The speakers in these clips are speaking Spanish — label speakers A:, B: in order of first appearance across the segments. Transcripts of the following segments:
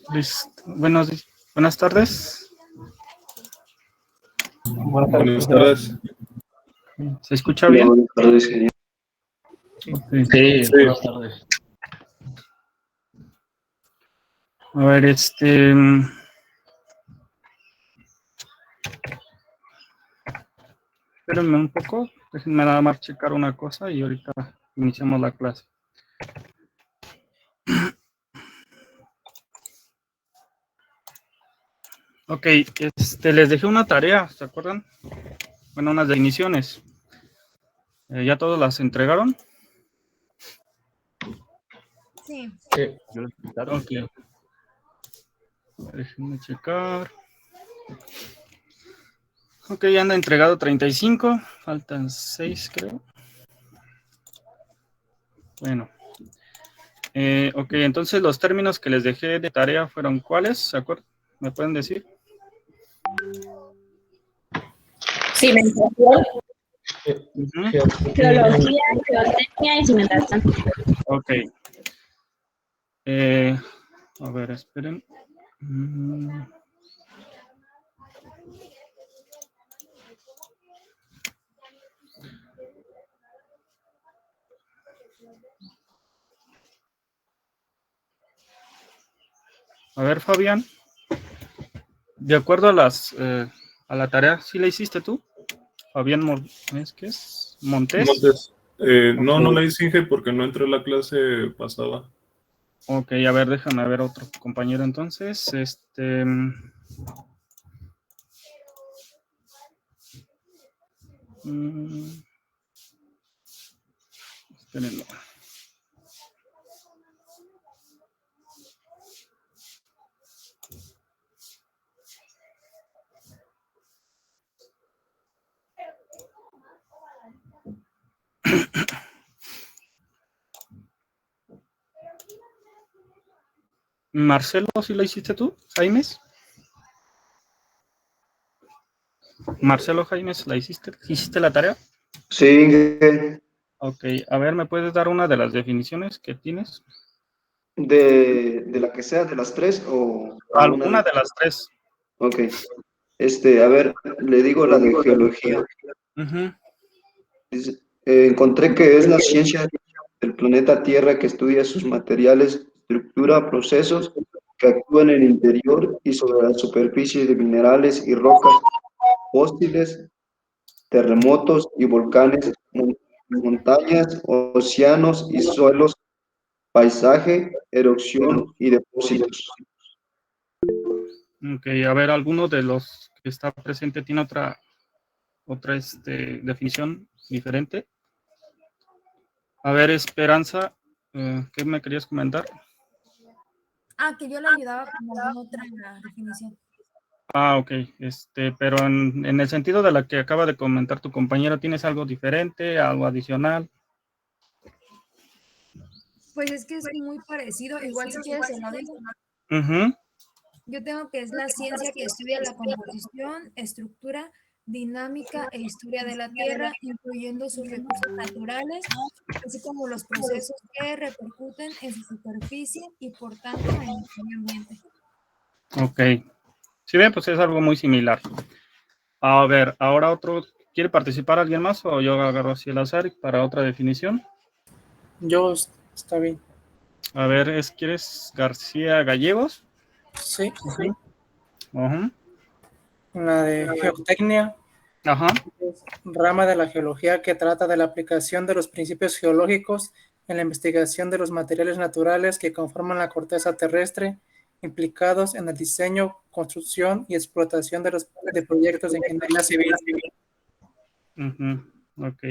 A: Buenas tardes.
B: Buenas tardes.
A: ¿Se escucha bien?
C: Buenas tardes, señor.
A: Okay.
B: Sí.
D: Buenas tardes.
A: A ver, espérenme un poco, déjenme nada más checar una cosa y ahorita iniciamos la clase. Ok, les dejé una tarea, ¿se acuerdan? Bueno, unas definiciones. ¿Ya todos las entregaron?
E: Sí.
D: Sí.
A: Ok. Déjenme checar. Ok, ya anda entregado 35, faltan 6 creo. Bueno. Ok, entonces los términos que les dejé de tarea fueron ¿cuáles? ¿Se acuerdan? ¿Me pueden decir?
F: Cimentación,
D: Geología,
F: geotecnia y cimentación.
A: Ok. A ver, esperen. A ver, Fabián. De acuerdo a la tarea, ¿sí la hiciste tú? Fabián ¿qué es? ¿Montes?
B: No la hice, Inge, porque no entré a la clase pasada.
A: Ok, a ver, déjame ver otro compañero entonces. Espérenme. Marcelo, ¿sí la hiciste tú, Jaimes? Marcelo, Jaimes, ¿la hiciste? ¿Hiciste la tarea?
C: Sí,
A: Ok, a ver, ¿me puedes dar una de las definiciones que tienes?
C: de la que sea, de las tres o alguna
A: Alguna de las tres.
C: Ok. A ver, le digo la de geología.
A: Uh-huh.
C: Dice, encontré que es la ciencia del planeta Tierra que estudia sus materiales, estructura, procesos que actúan en el interior y sobre la superficie de minerales y rocas fósiles, terremotos y volcanes, montañas, océanos y suelos, paisaje, erupción y depósitos.
A: Ok, a ver, ¿alguno de los que está presente tiene otra definición diferente? A ver, Esperanza, ¿qué me querías comentar?
E: Que yo le ayudaba con alguna otra definición.
A: Ok, pero en el sentido de la que acaba de comentar tu compañero, ¿tienes algo diferente, algo adicional?
E: Pues es que es muy parecido, igual si quieres se lo digo.
A: Uh-huh.
E: Yo tengo que es la ciencia que estudia la composición, estructura, dinámica e historia de la Tierra, incluyendo sus recursos naturales, así como los procesos que repercuten en su superficie y por tanto en el medio ambiente.
A: Ok. Si ven, pues es algo muy similar. A ver, ahora ¿quiere participar alguien más o yo agarro así el azar para otra definición?
G: Está bien.
A: A ver, ¿quieres García Gallegos?
G: Sí.
A: Uh-huh.
G: La de geotecnia.
A: Ajá.
G: Es rama de la geología que trata de la aplicación de los principios geológicos en la investigación de los materiales naturales que conforman la corteza terrestre, implicados en el diseño, construcción y explotación de proyectos de ingeniería civil.
A: Uh-huh. Ok.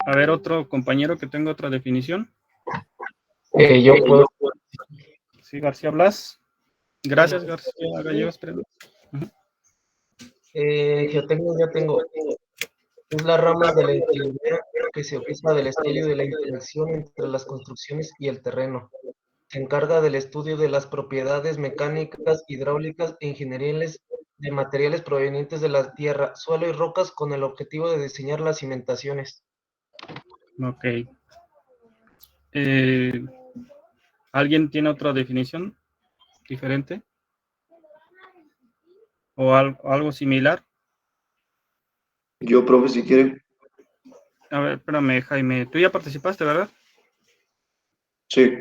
A: A ver, otro compañero que tenga otra definición.
D: Yo puedo.
A: Sí, García Blas. Gracias, García Gallegos. Uh-huh.
D: Geotecnia ya tengo. Es la rama de la ingeniería que se ocupa del estudio de la interacción entre las construcciones y el terreno. Se encarga del estudio de las propiedades mecánicas, hidráulicas e ingenieriles de materiales provenientes de la tierra, suelo y rocas con el objetivo de diseñar las cimentaciones.
A: Ok. ¿Alguien tiene otra definición? diferente? ¿O algo similar?
C: Yo, profe, si quiere.
A: A ver, espérame, Jaime. Tú ya participaste, ¿verdad?
C: Sí.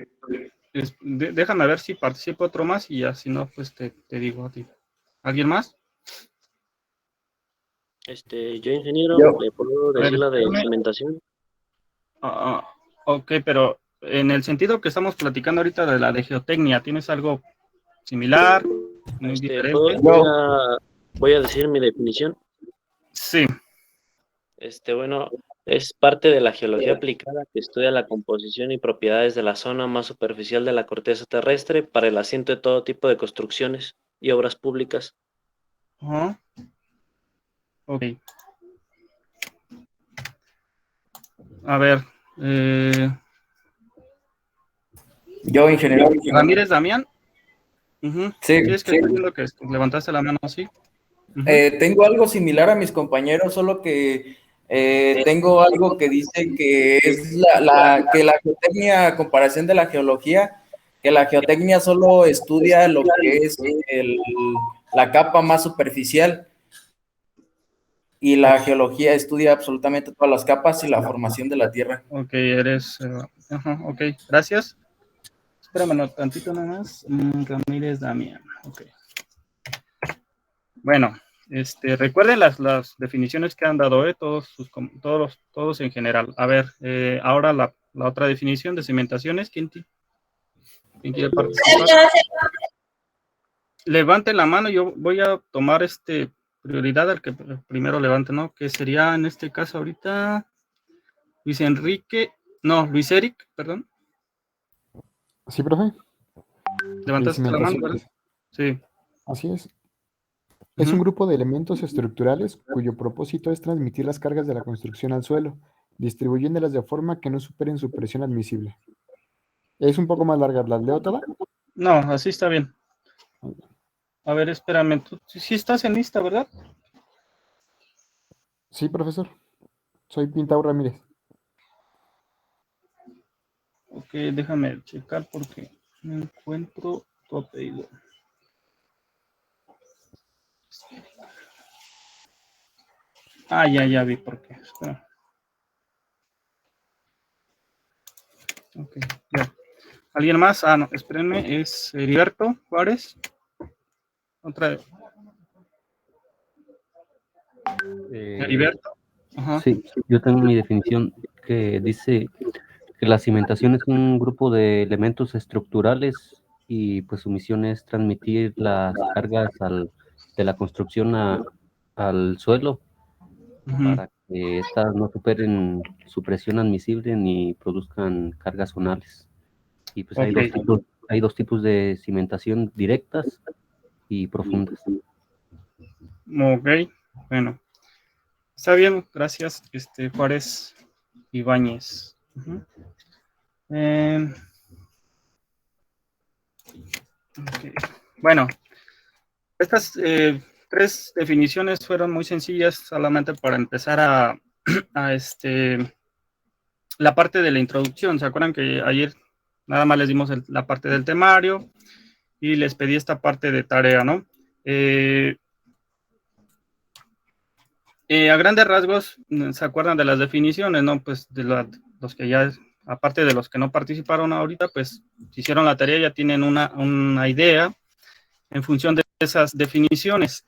A: Déjame ver si participa otro más y ya, si no, pues te digo a ti. ¿Alguien más?
H: Yo, ingeniero, ¿le puedo decir la de cimentación?
A: Ok, pero en el sentido que estamos platicando ahorita de la de geotecnia, ¿tienes algo similar, muy diferente?
H: Voy a decir mi definición.
A: Sí.
H: Bueno, es parte de la geología aplicada que estudia la composición y propiedades de la zona más superficial de la corteza terrestre para el asiento de todo tipo de construcciones y obras públicas.
A: Ok. A ver.
I: Yo, ingeniero.
A: Ramírez Damián.
I: Sí,
A: es que estoy viendo que levantaste la mano así.
I: Tengo algo similar a mis compañeros, solo que tengo algo que dice que es que la geotecnia, a comparación de la geología, que la geotecnia solo estudia lo que es la capa más superficial y la geología estudia absolutamente todas las capas y la formación de la tierra.
A: Ok, ok, gracias. Espérame un tantito nada más. Ramírez Damián. Ok. Bueno, recuerden las definiciones que han dado, todos en general. A ver, ahora la otra definición de cimentaciones. ¿Quién quiere participar? Levanten la mano, yo voy a tomar prioridad al que primero levante, ¿no? Que sería en este caso ahorita Luis Eric, perdón.
J: Sí, profe.
A: ¿Levantaste la mano, verdad? Sí.
J: Así es. Es un grupo de elementos estructurales cuyo propósito es transmitir las cargas de la construcción al suelo, distribuyéndolas de forma que no superen su presión admisible. Es un poco más larga, ¿las leo todas?
A: No, así está bien. A ver, espérame, tú sí estás en lista, ¿verdad?
J: Sí, profesor. Soy Pintau Ramírez.
A: Ok, déjame checar porque no encuentro tu apellido. Ya vi por qué. Espera. Ok, ya. ¿Alguien más? No, espérenme, es Heriberto Juárez. Otra vez. Heriberto.
K: Sí, yo tengo mi definición que dice que la cimentación es un grupo de elementos estructurales y pues su misión es transmitir las cargas de la construcción al suelo para que éstas no superen su presión admisible ni produzcan cargas zonales. Y pues hay dos tipos de cimentación: directas y profundas.
A: Ok, bueno. Está bien, gracias, Juárez Ibáñez. Okay. Bueno, estas 3 definiciones fueron muy sencillas, solamente para empezar a la parte de la introducción. ¿Se acuerdan que ayer nada más les dimos la parte del temario y les pedí esta parte de tarea, ¿no? A grandes rasgos, ¿se acuerdan de las definiciones, no? Pues de los que ya, aparte de los que no participaron ahorita, pues hicieron la tarea, ya tienen una idea en función de esas definiciones.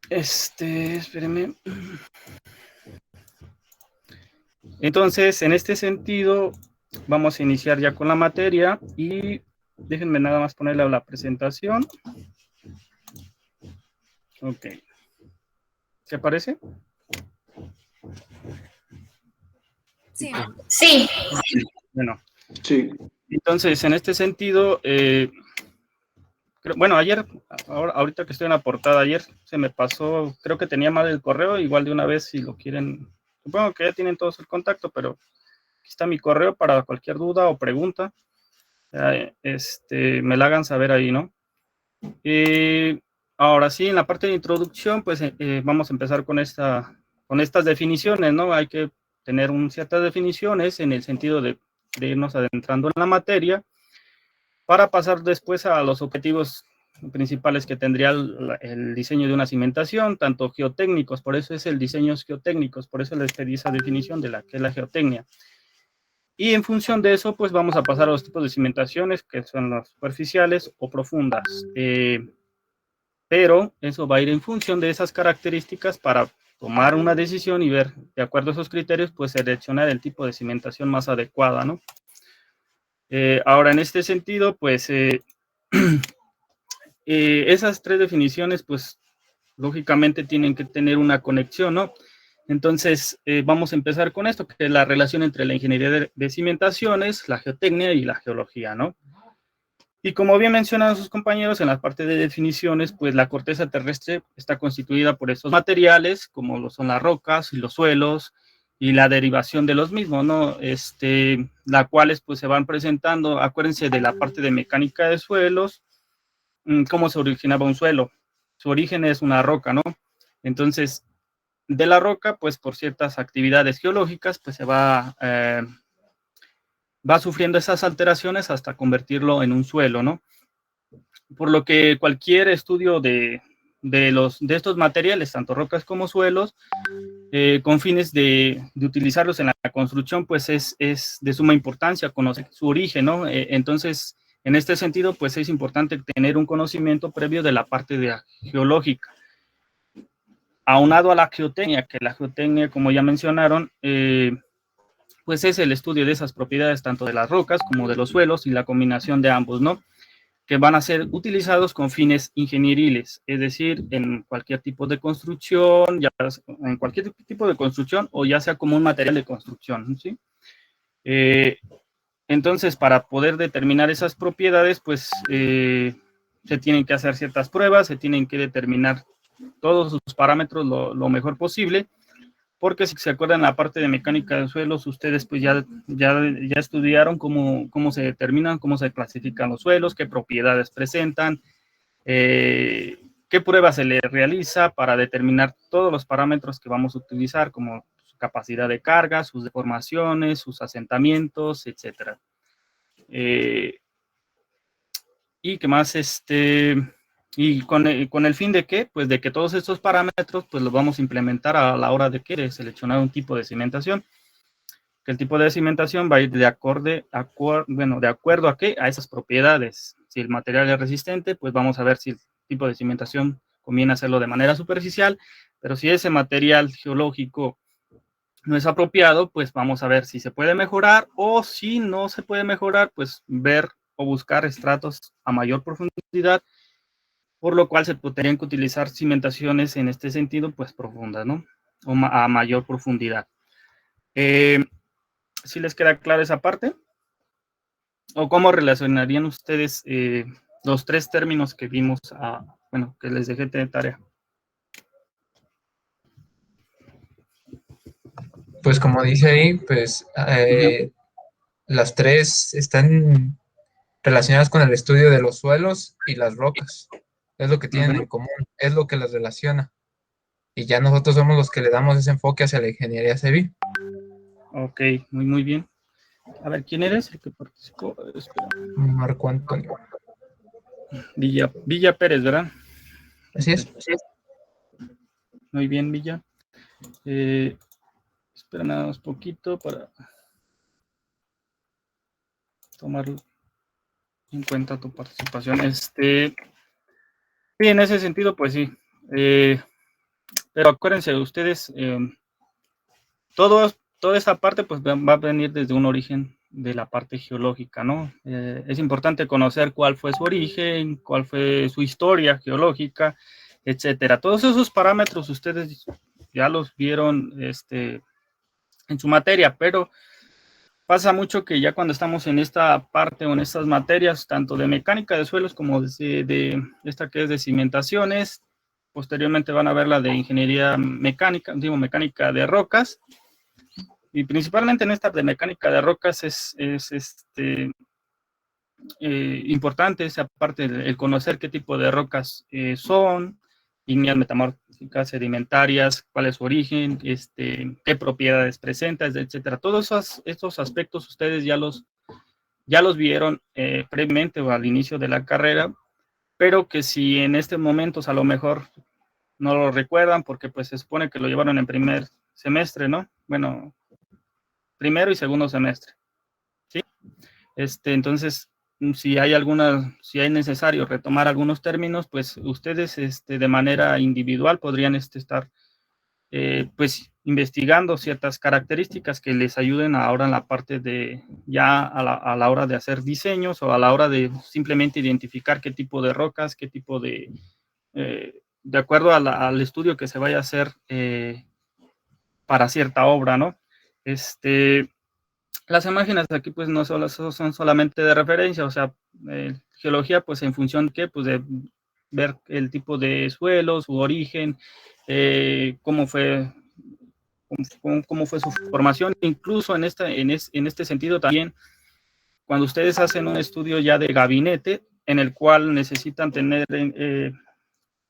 A: Espérenme. Entonces, en este sentido, vamos a iniciar ya con la materia y déjenme nada más ponerle a la presentación. Ok. ¿Se parece?
E: Sí.
F: Sí.
A: Bueno.
C: Sí.
A: Entonces, en este sentido, bueno, ahorita que estoy en la portada, ayer se me pasó, creo que tenía mal el correo, igual de una vez si lo quieren, supongo que ya tienen todos el contacto, pero aquí está mi correo para cualquier duda o pregunta, me la hagan saber ahí, ¿no? Ahora sí, en la parte de introducción, pues vamos a empezar con estas definiciones, ¿no? Hay que tener ciertas definiciones en el sentido de de irnos adentrando en la materia, para pasar después a los objetivos principales que tendría el diseño de una cimentación, tanto geotécnicos, por eso es el diseño geotécnicos, por eso les pedí esa definición de que es la geotecnia. Y en función de eso, pues vamos a pasar a los tipos de cimentaciones, que son las superficiales o profundas. Pero eso va a ir en función de esas características para tomar una decisión y ver, de acuerdo a esos criterios, pues seleccionar el tipo de cimentación más adecuada, ¿no? Ahora, en este sentido, pues esas tres definiciones, pues lógicamente tienen que tener una conexión, ¿no? Entonces, vamos a empezar con esto, que es la relación entre la ingeniería de cimentaciones, la geotecnia y la geología, ¿no? Y como bien mencionan sus compañeros, en la parte de definiciones, pues la corteza terrestre está constituida por estos materiales, como lo son las rocas y los suelos, y la derivación de los mismos, ¿no? Las cuales pues se van presentando, acuérdense de la parte de mecánica de suelos, cómo se originaba un suelo. Su origen es una roca, ¿no? Entonces, de la roca, pues por ciertas actividades geológicas, pues se va sufriendo esas alteraciones hasta convertirlo en un suelo, ¿no? Por lo que cualquier estudio de estos materiales, tanto rocas como suelos, con fines de utilizarlos en la construcción, pues es de suma importancia conocer su origen, ¿no? Entonces, en este sentido, pues es importante tener un conocimiento previo de la parte geológica. Aunado a la geotecnia, que la geotecnia, como ya mencionaron, pues es el estudio de esas propiedades tanto de las rocas como de los suelos y la combinación de ambos, ¿no? Que van a ser utilizados con fines ingenieriles, es decir, en cualquier tipo de construcción, en cualquier tipo de construcción o ya sea como un material de construcción, ¿sí? Entonces, para poder determinar esas propiedades, pues se tienen que hacer ciertas pruebas, se tienen que determinar todos sus parámetros lo mejor posible, porque si se acuerdan la parte de mecánica de suelos, ustedes pues ya estudiaron cómo se determinan, cómo se clasifican los suelos, qué propiedades presentan, qué pruebas se le realiza para determinar todos los parámetros que vamos a utilizar, como su capacidad de carga, sus deformaciones, sus asentamientos, etc. Y qué más, y con el fin de qué, pues de que todos estos parámetros, pues los vamos a implementar a la hora de seleccionar un tipo de cimentación, que el tipo de cimentación va a ir de acuerdo a qué, a esas propiedades. Si el material es resistente, pues vamos a ver si el tipo de cimentación conviene hacerlo de manera superficial, pero si ese material geológico no es apropiado, pues vamos a ver si se puede mejorar, o si no se puede mejorar, pues ver o buscar estratos a mayor profundidad, por lo cual se tendrían que utilizar cimentaciones en este sentido, pues profundas, ¿no? O a mayor profundidad. ¿Sí les queda clara esa parte? ¿O cómo relacionarían ustedes los tres términos que vimos, que les dejé de tarea?
L: Pues como dice ahí, pues las tres están relacionadas con el estudio de los suelos y las rocas. Es lo que tienen en común, es lo que las relaciona. Y ya nosotros somos los que le damos ese enfoque hacia la ingeniería civil.
A: Ok, muy bien. A ver, ¿quién eres el que participó? Espera.
L: Marco Antonio.
A: Villa Pérez, ¿verdad?
L: Así es.
A: Muy bien, Villa. Espera nada más poquito para tomar en cuenta tu participación. Sí, en ese sentido, pues sí. Pero acuérdense, ustedes, toda esa parte pues va a venir desde un origen de la parte geológica, ¿no? Es importante conocer cuál fue su origen, cuál fue su historia geológica, etcétera. Todos esos parámetros ustedes ya los vieron en su materia, pero pasa mucho que ya cuando estamos en esta parte o en estas materias, tanto de mecánica de suelos como de esta que es de cimentaciones, posteriormente van a ver la de ingeniería mecánica, digo mecánica de rocas, y principalmente en esta de mecánica de rocas es importante esa parte, el conocer qué tipo de rocas son, ígneas características sedimentarias, cuál es su origen, qué propiedades presenta, etcétera. Todos estos aspectos ustedes ya los vieron previamente o al inicio de la carrera, pero que si en este momento a lo mejor no lo recuerdan porque pues se supone que lo llevaron en primer semestre, ¿no? Bueno, primero y segundo semestre, ¿sí? Entonces, si es necesario retomar algunos términos, pues ustedes de manera individual podrían estar pues investigando ciertas características que les ayuden ahora en la parte de ya a la hora de hacer diseños o a la hora de simplemente identificar qué tipo de rocas, qué tipo de acuerdo al estudio que se vaya a hacer para cierta obra, ¿no? Las imágenes aquí pues no solo son solamente de referencia, o sea, geología pues en función de qué, pues de ver el tipo de suelo, su origen, cómo fue su formación, incluso en este sentido también, cuando ustedes hacen un estudio ya de gabinete, en el cual necesitan tener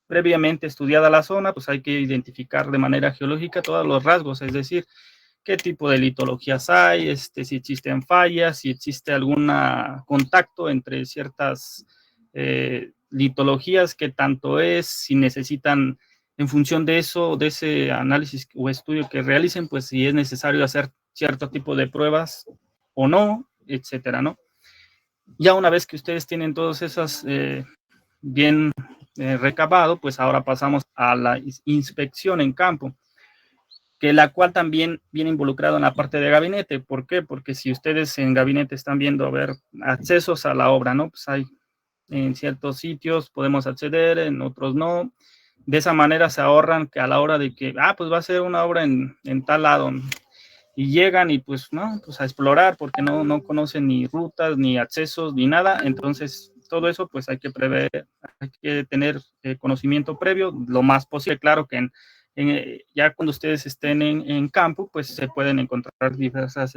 A: previamente estudiada la zona, pues hay que identificar de manera geológica todos los rasgos, es decir, qué tipo de litologías hay, si existen fallas, si existe algún contacto entre ciertas litologías, qué tanto es, si necesitan, en función de eso, de ese análisis o estudio que realicen, pues si es necesario hacer cierto tipo de pruebas o no, etcétera, ¿no? Ya una vez que ustedes tienen todas esas bien recabado, pues ahora pasamos a la inspección en campo, que la cual también viene involucrado en la parte de gabinete. ¿Por qué? Porque si ustedes en gabinete están viendo, a ver, accesos a la obra, ¿no? Pues hay en ciertos sitios podemos acceder, en otros no. De esa manera se ahorran que a la hora de que, pues va a ser una obra en tal lado, y llegan y pues, no, pues a explorar porque no conocen ni rutas, ni accesos, ni nada. Entonces, todo eso pues hay que prever, hay que tener conocimiento previo, lo más posible. Claro que ya cuando ustedes estén en campo, pues se pueden encontrar diversas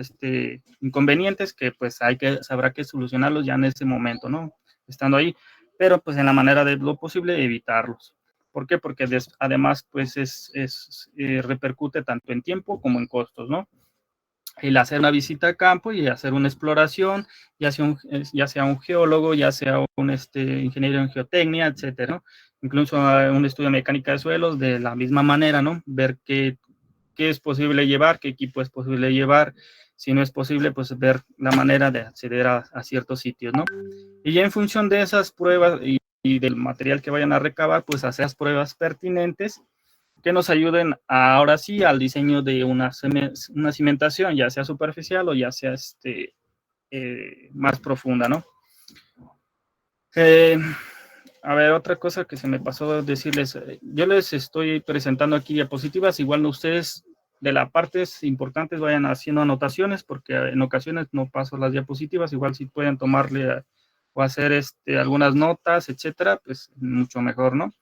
A: inconvenientes que pues habrá que solucionarlos ya en ese momento, ¿no? Estando ahí, pero pues en la manera de lo posible evitarlos. ¿Por qué? Porque además pues repercute tanto en tiempo como en costos, ¿no? El hacer una visita a campo y hacer una exploración, ya sea un geólogo, ya sea un ingeniero en geotecnia, etcétera, ¿no? Incluso un estudio de mecánica de suelos, de la misma manera, ¿no? Ver qué es posible llevar, qué equipo es posible llevar, si no es posible, pues ver la manera de acceder a ciertos sitios, ¿no? Y ya en función de esas pruebas y del material que vayan a recabar, pues hacer las pruebas pertinentes que nos ayuden ahora sí al diseño de una cimentación, ya sea superficial o ya sea más profunda, ¿no? A ver, otra cosa que se me pasó decirles, yo les estoy presentando aquí diapositivas, igual ustedes de las partes importantes vayan haciendo anotaciones, porque en ocasiones no paso las diapositivas, igual si pueden tomarle o hacer algunas notas, etcétera, pues mucho mejor, ¿no?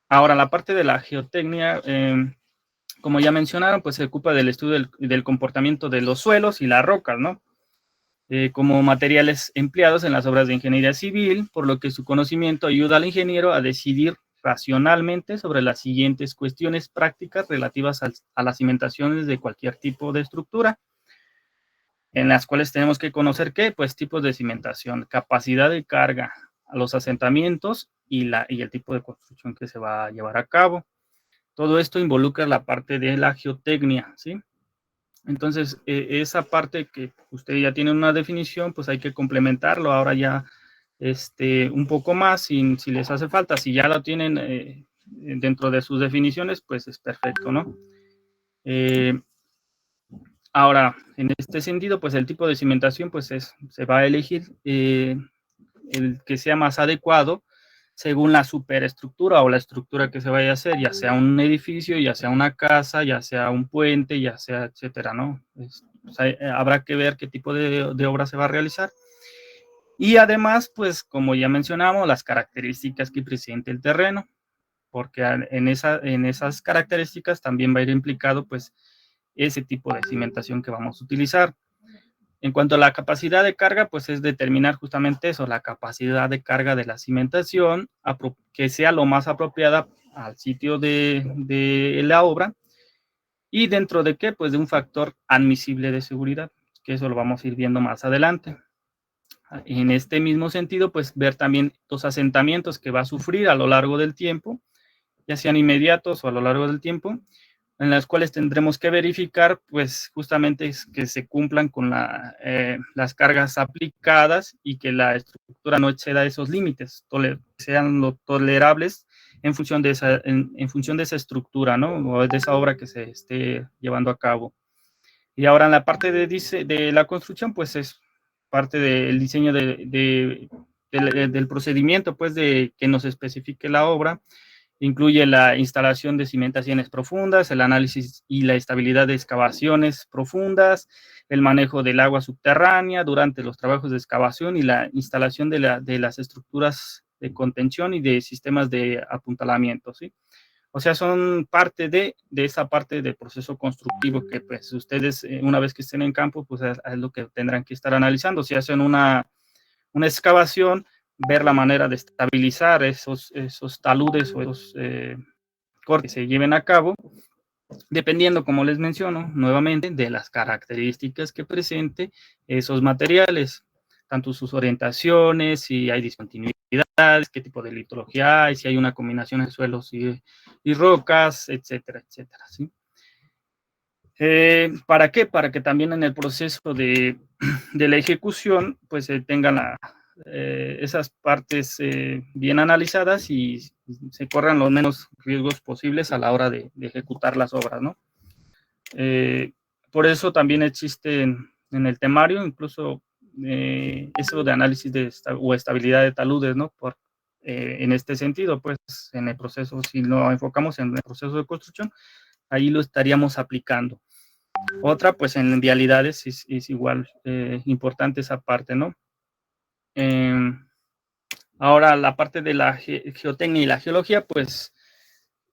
A: Ahora, la parte de la geotecnia, como ya mencionaron, pues se ocupa del estudio del comportamiento de los suelos y las rocas, ¿no? Como materiales empleados en las obras de ingeniería civil, por lo que su conocimiento ayuda al ingeniero a decidir racionalmente sobre las siguientes cuestiones prácticas relativas a las cimentaciones de cualquier tipo de estructura, en las cuales tenemos que conocer qué, pues tipos de cimentación, capacidad de carga a los asentamientos y el tipo de construcción que se va a llevar a cabo. Todo esto involucra la parte de la geotecnia, ¿sí? Entonces, esa parte que usted ya tiene una definición, pues hay que complementarlo ahora ya un poco más, si les hace falta. Si ya lo tienen dentro de sus definiciones, pues es perfecto, ¿no? Ahora, en este sentido, pues el tipo de cimentación, pues se va a elegir el que sea más adecuado según la superestructura o la estructura que se vaya a hacer, ya sea un edificio, ya sea una casa, ya sea un puente, ya sea, etcétera, ¿no? Pues, habrá que ver qué tipo de obra se va a realizar. Y además, pues, como ya mencionamos, las características que presenta el terreno, porque en esas características también va a ir implicado, pues, ese tipo de cimentación que vamos a utilizar. En cuanto a la capacidad de carga, pues es determinar justamente eso, la capacidad de carga de la cimentación, que sea lo más apropiada al sitio de la obra. ¿Y dentro de qué? Pues de un factor admisible de seguridad, que eso lo vamos a ir viendo más adelante. En este mismo sentido, pues ver también los asentamientos que va a sufrir a lo largo del tiempo, ya sean inmediatos o a lo largo del tiempo, en las cuales tendremos que verificar, pues justamente que se cumplan con las cargas aplicadas y que la estructura no exceda esos límites, sean lo tolerables en función de esa estructura, ¿no? O de esa obra que se esté llevando a cabo. Y ahora en la parte de la construcción, pues es parte del diseño del procedimiento, pues de que nos especifique la obra. Incluye la instalación de cimentaciones profundas, el análisis y la estabilidad de excavaciones profundas, el manejo del agua subterránea durante los trabajos de excavación y la instalación de las estructuras de contención y de sistemas de apuntalamiento, ¿sí? O sea, son parte de esa parte del proceso constructivo que pues ustedes una vez que estén en campo, pues es lo que tendrán que estar analizando. Si hacen una excavación, ver la manera de estabilizar esos taludes o esos cortes que se lleven a cabo, dependiendo, como les menciono, nuevamente, de las características que presente esos materiales, tanto sus orientaciones, si hay discontinuidades, qué tipo de litología hay, si hay una combinación de suelos y rocas, etcétera, etcétera, ¿sí? ¿Para qué? Para que también en el proceso de la ejecución, pues tengan esas partes bien analizadas y se corran los menos riesgos posibles a la hora de ejecutar las obras, ¿no? Por eso también existe en el temario incluso eso de análisis o estabilidad de taludes, ¿no? En este sentido, pues en el proceso, si lo enfocamos en el proceso de construcción, ahí lo estaríamos aplicando. Otra, pues en vialidades es igual importante esa parte, ¿no? Ahora, la parte de la geotecnia y la geología, pues,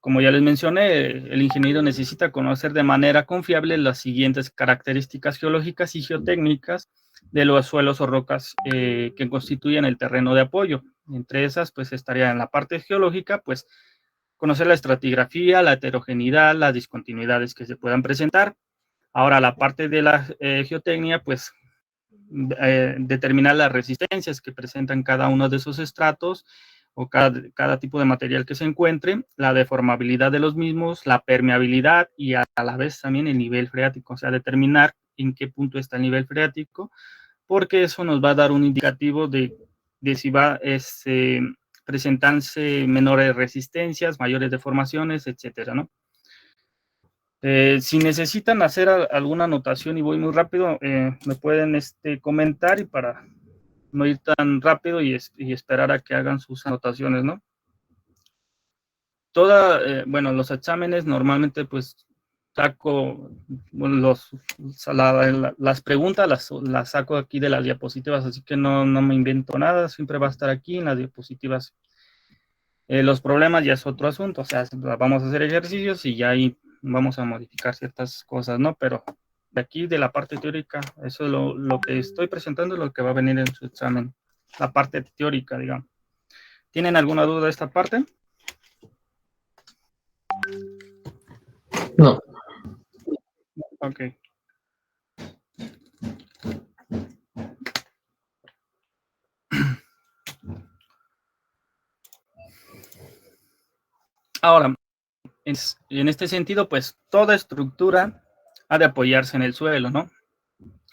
A: como ya les mencioné, el ingeniero necesita conocer de manera confiable las siguientes características geológicas y geotécnicas de los suelos o rocas que constituyen el terreno de apoyo. Entre esas, pues, estaría en la parte geológica, pues, conocer la estratigrafía, la heterogeneidad, las discontinuidades que se puedan presentar. Ahora, la parte de la geotecnia, pues, determinar las resistencias que presentan cada uno de esos estratos o cada tipo de material que se encuentre, la deformabilidad de los mismos, la permeabilidad y a la vez también el nivel freático, o sea, determinar en qué punto está el nivel freático, porque eso nos va a dar un indicativo de si va presentarse menores resistencias, mayores deformaciones, etcétera, ¿no? Si necesitan hacer alguna anotación y voy muy rápido, me pueden comentar y para no ir tan rápido y esperar a que hagan sus anotaciones, ¿no? Bueno, los exámenes normalmente pues saco las preguntas, las saco aquí de las diapositivas, así que no me invento nada, siempre va a estar aquí en las diapositivas. Los problemas ya es otro asunto, o sea, vamos a hacer ejercicios y ya ahí vamos a modificar ciertas cosas, ¿no? Pero de aquí, de la parte teórica, eso es lo que estoy presentando, lo que va a venir en su examen, la parte teórica, digamos. ¿Tienen alguna duda de esta parte?
D: No.
A: Ok. Ahora, en este sentido, pues toda estructura ha de apoyarse en el suelo, ¿no?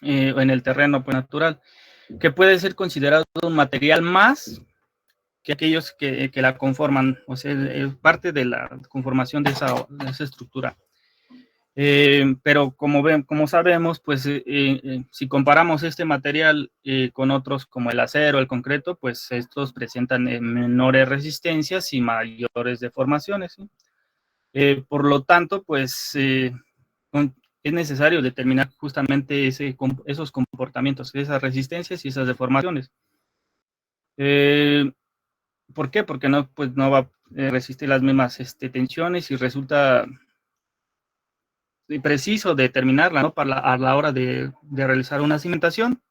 A: O en el terreno pues, natural, que puede ser considerado un material más que aquellos que la conforman, o sea, es parte de la conformación de esa estructura. Pero como sabemos, pues si comparamos este material con otros como el acero, el concreto, pues estos presentan menores resistencias y mayores deformaciones, ¿sí? Por lo tanto, pues es necesario determinar justamente esos comportamientos, esas resistencias y esas deformaciones. ¿Por qué? Porque no va a resistir las mismas tensiones y resulta preciso determinarla, ¿no? A la hora de realizar una cimentación.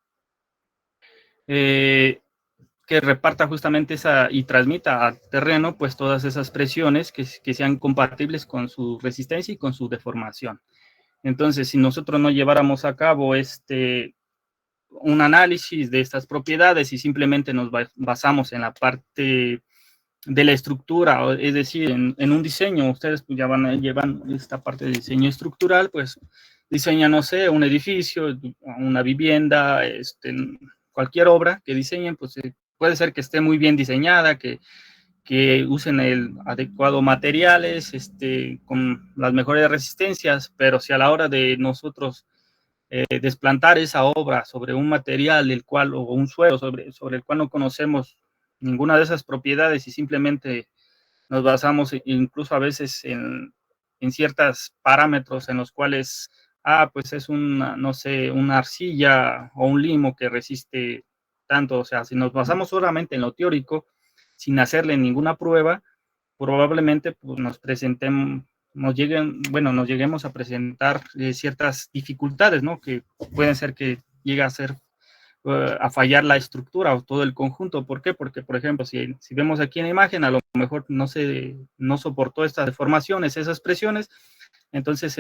A: que reparta justamente esa y transmita al terreno pues todas esas presiones que sean compatibles con su resistencia y con su deformación. Entonces, si nosotros no lleváramos a cabo un análisis de estas propiedades y simplemente nos basamos en la parte de la estructura, es decir, en un diseño, ustedes pues ya llevan esta parte de diseño estructural, pues diseñan, no sé, un edificio, una vivienda, cualquier obra que diseñen, pues puede ser que esté muy bien diseñada, que usen el adecuado materiales, con las mejores resistencias, pero si a la hora de nosotros desplantar esa obra sobre un material el cual, o un suelo sobre el cual no conocemos ninguna de esas propiedades y simplemente nos basamos incluso a veces en ciertos parámetros en los cuales, pues es una, no sé, una arcilla o un limo que resiste tanto, o sea, si nos basamos solamente en lo teórico, sin hacerle ninguna prueba, probablemente pues, nos lleguemos a presentar ciertas dificultades, ¿no? Que pueden ser que llegue a fallar la estructura o todo el conjunto. ¿Por qué? Porque, por ejemplo, si vemos aquí en la imagen, a lo mejor no soportó estas deformaciones, esas presiones, entonces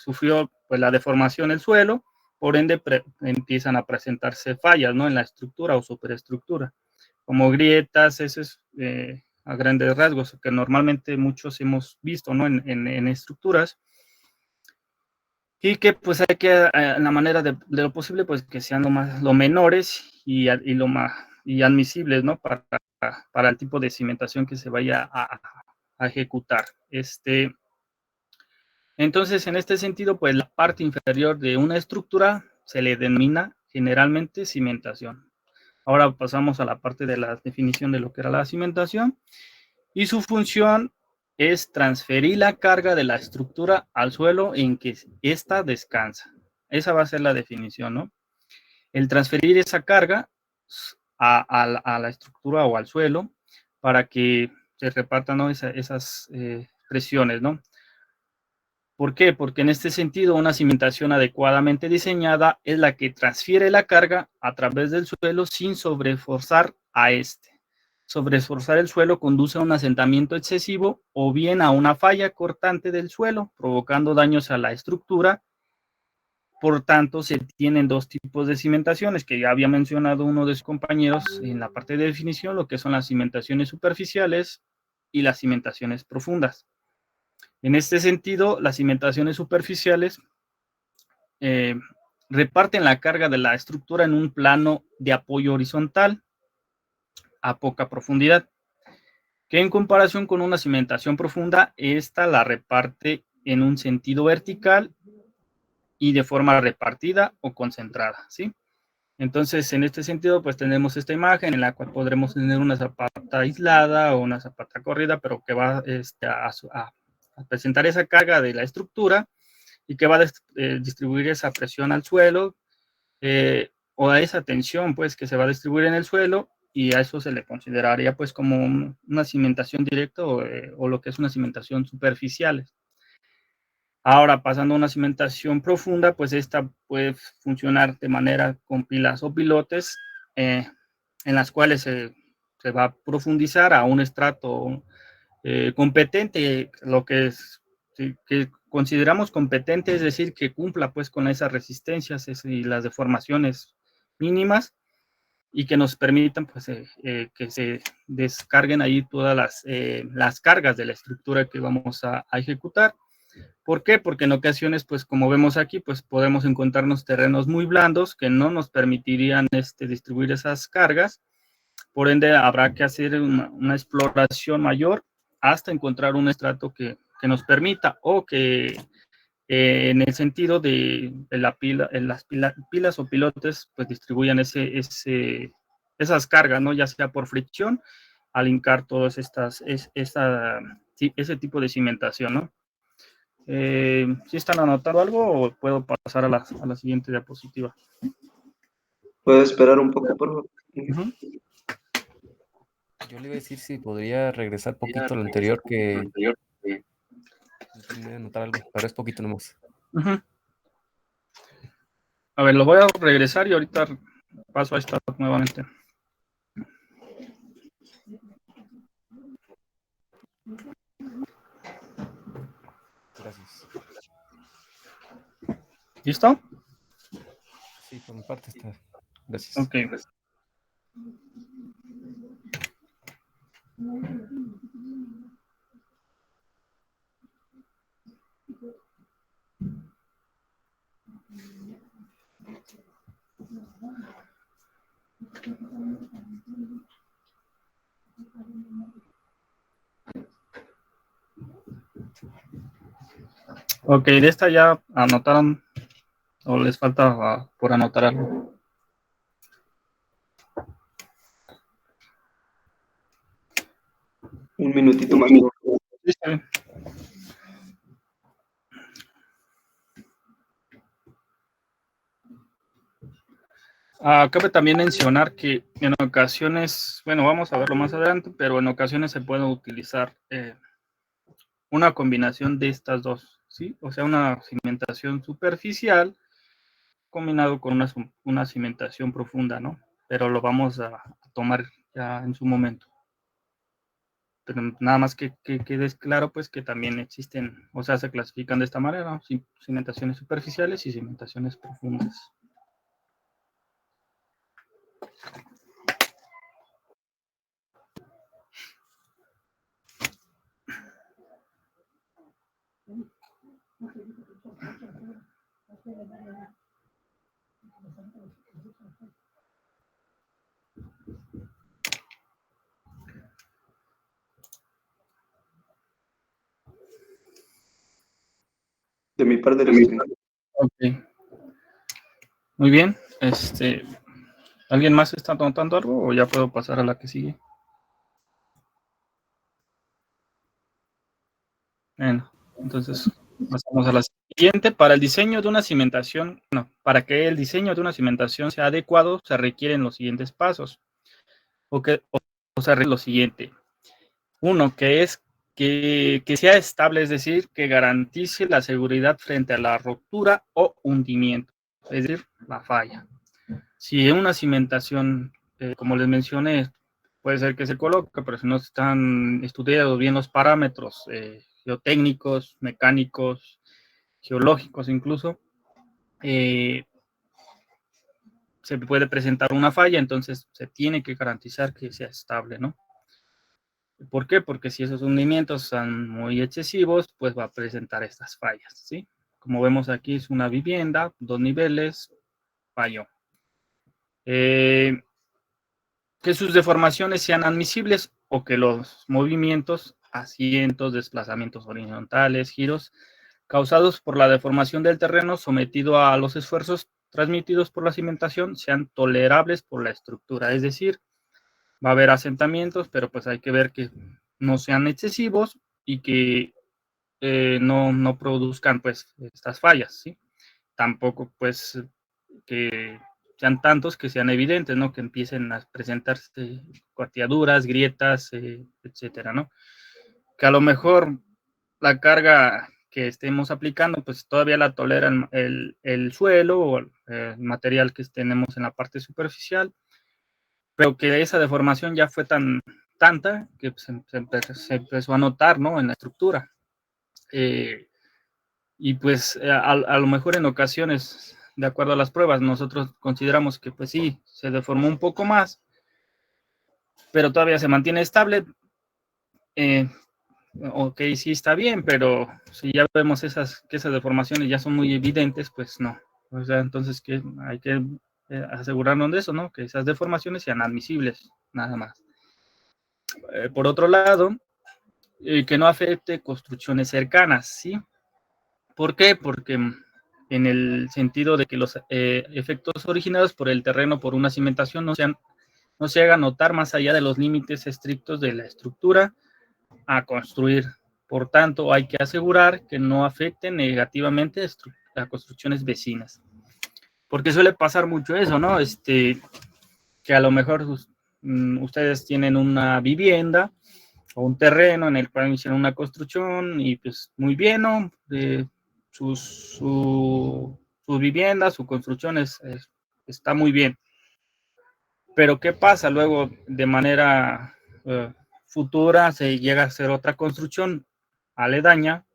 A: sufrió pues, la deformación del suelo, por ende empiezan a presentarse fallas, ¿no? En la estructura o superestructura, como grietas, eso es a grandes rasgos, que normalmente muchos hemos visto, ¿no? En estructuras, y que pues hay que, en la manera de lo posible, pues que sean lo menores y admisibles, ¿no? Para el tipo de cimentación que se vaya a ejecutar. Entonces, en este sentido, pues la parte inferior de una estructura se le denomina generalmente cimentación. Ahora pasamos a la parte de la definición de lo que era la cimentación, y su función es transferir la carga de la estructura al suelo en que ésta descansa. Esa va a ser la definición, ¿no? El transferir esa carga a la estructura o al suelo para que se repartan, ¿no? esas presiones, ¿no? ¿Por qué? Porque en este sentido una cimentación adecuadamente diseñada es la que transfiere la carga a través del suelo sin sobreforzar a este. Sobreesforzar el suelo conduce a un asentamiento excesivo o bien a una falla cortante del suelo, provocando daños a la estructura. Por tanto, se tienen dos tipos de cimentaciones, que ya había mencionado uno de sus compañeros en la parte de definición, lo que son las cimentaciones superficiales y las cimentaciones profundas. En este sentido, las cimentaciones superficiales reparten la carga de la estructura en un plano de apoyo horizontal a poca profundidad, que en comparación con una cimentación profunda, esta la reparte en un sentido vertical y de forma repartida o concentrada, ¿sí? Entonces, en este sentido, pues tenemos esta imagen en la cual podremos tener una zapata aislada o una zapata corrida, pero que va a presentar esa carga de la estructura y que va a distribuir esa presión al suelo o a esa tensión, pues, que se va a distribuir en el suelo, y a eso se le consideraría, pues, como una cimentación directa o lo que es una cimentación superficial. Ahora, pasando a una cimentación profunda, pues esta puede funcionar de manera con pilas o pilotes, en las cuales se va a profundizar a un estrato competente, lo que consideramos competente, es decir, que cumpla pues con esas resistencias y las deformaciones mínimas, y que nos permitan pues que se descarguen ahí todas las cargas de la estructura que vamos a ejecutar. ¿Por qué? Porque en ocasiones, pues como vemos aquí, pues podemos encontrarnos terrenos muy blandos que no nos permitirían distribuir esas cargas. Por ende, habrá que hacer una exploración mayor hasta encontrar un estrato que nos permita, o que en el sentido de las pilas o pilotes, pues distribuyan esas cargas, ¿no? Ya sea por fricción, al hincar todas ese tipo de cimentación, ¿no? ¿Sí están anotando algo o puedo pasar a la siguiente diapositiva?
C: ¿Puedo esperar un poco, por favor?
M: Yo le iba a decir si podría regresar poquito a lo anterior, que terminé de anotar algo, pero es poquito nomás.
A: A ver, lo voy a regresar y ahorita paso a esta nuevamente.
M: Gracias.
A: ¿Listo?
M: Sí, por mi parte está. Gracias.
A: Ok, pues. Ok, de esta ya anotaron o les falta por anotar algo.
C: Un minutito más.
A: Sí, está bien. Cabe también mencionar que en ocasiones, bueno, vamos a verlo más adelante, pero en ocasiones se puede utilizar una combinación de estas dos, ¿sí? O sea, una cimentación superficial combinado con una cimentación profunda, ¿no? Pero lo vamos a tomar ya en su momento. Pero nada más que quede claro, pues, que también existen, o sea, se clasifican de esta manera, ¿no? Cimentaciones superficiales y cimentaciones profundas.
C: De mi parte,
A: Ok. Muy bien. ¿Alguien más está anotando algo o ya puedo pasar a la que sigue? Bueno, entonces pasamos a la siguiente. Para el diseño de una cimentación, para que el diseño de una cimentación sea adecuado, se requieren los siguientes pasos. O sea, lo siguiente. Uno, que es que sea estable, es decir, que garantice la seguridad frente a la ruptura o hundimiento, es decir, la falla. Si en una cimentación, como les mencioné, puede ser que se coloque, pero si no están estudiados bien los parámetros geotécnicos, mecánicos, geológicos incluso, se puede presentar una falla, entonces se tiene que garantizar que sea estable, ¿no? ¿Por qué? Porque si esos hundimientos son muy excesivos, pues va a presentar estas fallas, ¿sí? Como vemos aquí es una vivienda, 2 niveles, falló. Que sus deformaciones sean admisibles o que los movimientos, asientos, desplazamientos horizontales, giros, causados por la deformación del terreno sometido a los esfuerzos transmitidos por la cimentación sean tolerables por la estructura, es decir, va a haber asentamientos, pero pues hay que ver que no sean excesivos y que no produzcan pues estas fallas, ¿sí? Tampoco pues que sean tantos que sean evidentes, ¿no? Que empiecen a presentarse cuarteaduras, grietas, etcétera, ¿no? Que a lo mejor la carga que estemos aplicando pues todavía la tolera el suelo o el material que tenemos en la parte superficial, pero que esa deformación ya fue tanta que se empezó a notar, ¿no? En la estructura. Y pues a lo mejor en ocasiones, de acuerdo a las pruebas, nosotros consideramos que pues sí, se deformó un poco más, pero todavía se mantiene estable. Ok, sí está bien, pero si ya vemos que esas deformaciones ya son muy evidentes, pues no. O sea, entonces que hay que asegurarnos de eso, ¿no? Que esas deformaciones sean admisibles, nada más. Por otro lado, que no afecte construcciones cercanas, ¿sí? ¿Por qué? Porque en el sentido de que los efectos originados por el terreno por una cimentación no se hagan notar más allá de los límites estrictos de la estructura a construir. Por tanto, hay que asegurar que no afecten negativamente a construcciones vecinas. Porque suele pasar mucho eso, ¿no? Que a lo mejor ustedes tienen una vivienda o un terreno en el cual hicieron una construcción y pues muy bien, ¿no? Su vivienda, su construcción está muy bien. Pero ¿qué pasa luego de manera futura se llega a hacer otra construcción aledaña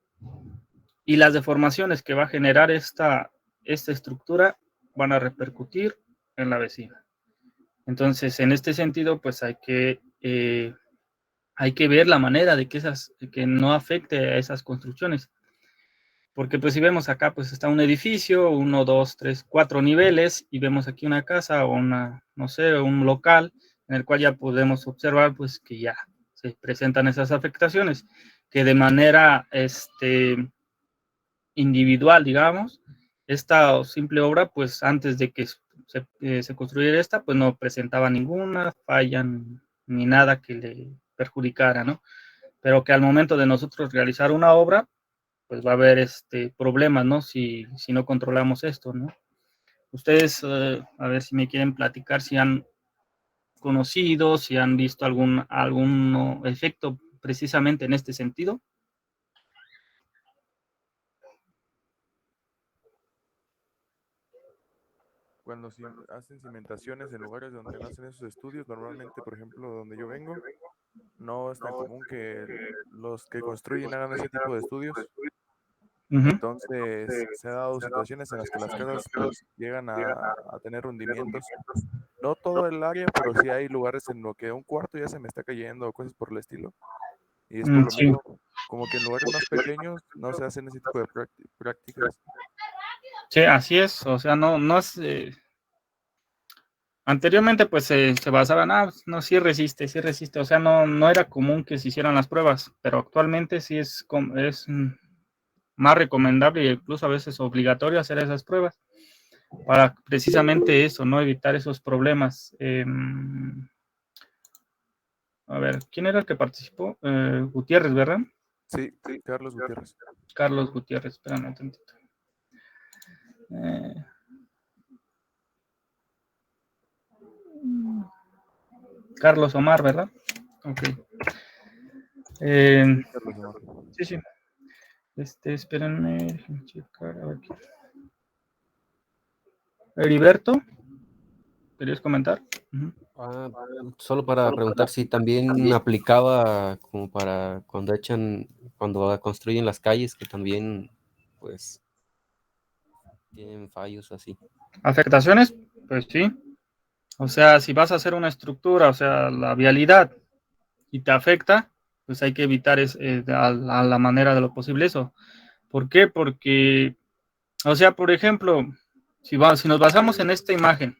A: y las deformaciones que va a generar esta estructura van a repercutir en la vecina. Entonces, en este sentido, pues hay que ver la manera de que no afecte a esas construcciones. Porque pues si vemos acá, pues está un edificio, 1, 2, 3, 4 niveles, y vemos aquí una casa o no sé, un local, en el cual ya podemos observar pues que ya se presentan esas afectaciones, que de manera individual, digamos, esta simple obra, pues antes de que se construyera esta, pues no presentaba ninguna falla ni nada que le perjudicara, ¿no? Pero que al momento de nosotros realizar una obra, pues va a haber problemas, ¿no? Si no controlamos esto, ¿no? Ustedes, a ver si me quieren platicar si han conocido, si han visto algún efecto precisamente en este sentido.
N: Cuando hacen cimentaciones en lugares donde no hacen esos estudios, normalmente, por ejemplo, donde yo vengo, no es tan común que los que construyen hagan ese tipo de estudios. Entonces, se han dado situaciones en las que las casas pues, llegan a tener hundimientos. No todo el área, pero sí hay lugares en los que un cuarto ya se me está cayendo o cosas por el estilo. Y es por lo
A: Sí.
N: mismo, como que en lugares más pequeños no se hacen ese tipo de prácticas.
A: Sí, así es. O sea, no es... Anteriormente, pues se basaban, no, sí resiste. O sea, no era común que se hicieran las pruebas, pero actualmente sí es más recomendable e incluso a veces obligatorio hacer esas pruebas para precisamente eso, ¿no? Evitar esos problemas. A ver, ¿quién era el que participó? Gutiérrez, ¿verdad?
N: Sí, Carlos Gutiérrez.
A: Carlos Gutiérrez, espérame un tantito. Carlos Omar, ¿verdad? Ok.
N: Carlos Omar.
A: Sí. Espérenme, déjenme checar. A ver aquí. Heriberto, ¿querías comentar?
K: Solo para preguntar si también aplicaba como para cuando construyen las calles, que también, pues, tienen fallos así.
A: ¿Afectaciones? Pues sí. O sea, si vas a hacer una estructura, o sea, la vialidad, y te afecta, pues hay que evitar a la manera de lo posible eso. ¿Por qué? Porque, o sea, por ejemplo, si nos basamos en esta imagen,